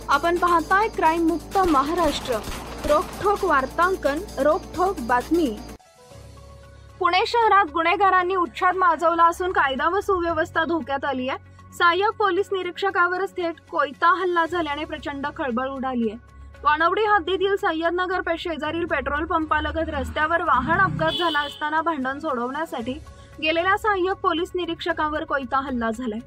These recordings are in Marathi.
आपण पाहताय क्राईम मुक्त महाराष्ट्र, रोखठोक वार्तांकन, रोखठोक बातमी। पुणे शहरात गुन्हेगारांनी उच्छाद माजवला असून कायदा व सुव्यवस्था धोक्यात आली आहे। सहाय्यक पोलीस निरीक्षकावरच थेट कोयता हल्ला झाल्याने प्रचंड खळबळ उडाली आहे। वानवडी हद्दीतील सय्यदनगर शेजारील पेट्रोल पंपालगत रस्त्यावर वाहन अपघात झाला असताना भांडण सोडवण्यासाठी गेलेल्या सहाय्यक पोलीस निरीक्षकावर कोयता हल्ला झालाय।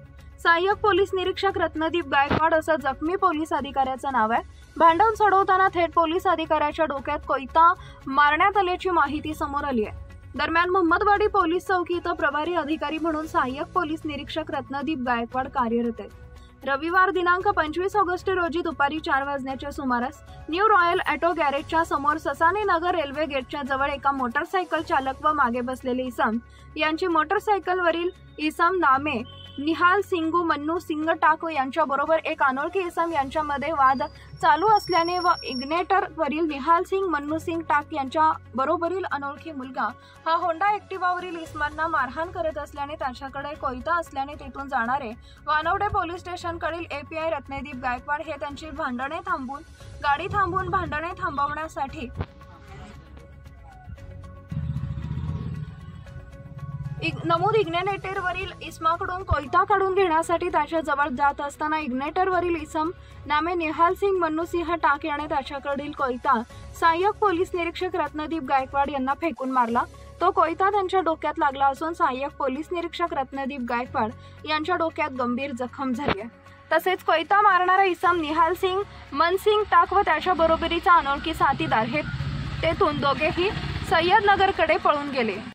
सहाय्यक पोलीस निरीक्षक रत्नदीप गायकवाड असं जखमी पोलीस अधिकाऱ्याचं नाव आहे। भांडण सोडवताना थेट पोलीस अधिकाऱ्याच्या डोक्यात कोयता मारण्यात आल्याची माहिती समोर आली आहे। दरम्यान मोहम्मदवाडी पोलीस चौकी इथं प्रभारी अधिकारी म्हणून सहाय्यक पोलीस निरीक्षक रत्नदीप गायकवाड कार्यरत आहेत। रविवार दिनांक 25 ऑगस्ट रोजी दुपारी 4 वाजण्याच्या सुमारास न्यू रॉयल ऑटो गॅरेजच्या समोर ससानी नगर रेल्वे गेटच्या जवळ एका मोटरसायकल चालक व मागे बसलेले इसम यांची मोटरसायकलवरील इसम नामे निहाल सिंगू मन्नू सिंग टाक यांच्या बरोबर एक अनोळखी इसम यांच्यामध्ये वाद चालू असल्याने व इग्नेटर वरील निहाल सिंग मन्नू सिंग टाक यांच्या बरोबरील अनोळखी मुलगा हा होंडा ॲक्टिवावरील इसमांना मारहाण करत असल्याने त्याच्याकडे कोयता असल्याने तेथून जाणारे वानवडे पोलीस स्टेशनकडील एपीआय रत्नदीप गायकवाड हे त्यांची भांडणे थांबवून गाडी थांबवून भांडणे थांबवण्यासाठी नमूद इग्नेटरवरील इसमाकडून कोयता काढून घेण्यासाठी त्याच्या जवळ जात असताना इग्नेटरवरील इसम नामे निहाल सिंग मन्नू सिंह टाक याने त्याच्याकडील कोयता सहाय्यक पोलीस निरीक्षक रत्नदीप गायकवाड यांना फेकून मारला। तो कोयता त्यांच्या डोक्यात लागला असून सहाय्यक पोलीस निरीक्षक रत्नदीप गायकवाड यांच्या डोक्यात गंभीर जखम झाली आहे। तसेच कोयता मारणारा इसम निहाल सिंग मनसिंग टाक व त्याच्या बरोबरीचा अनोळखी साथीदार हे तेथून दोघेही सय्यदनगरकडे पळून गेले।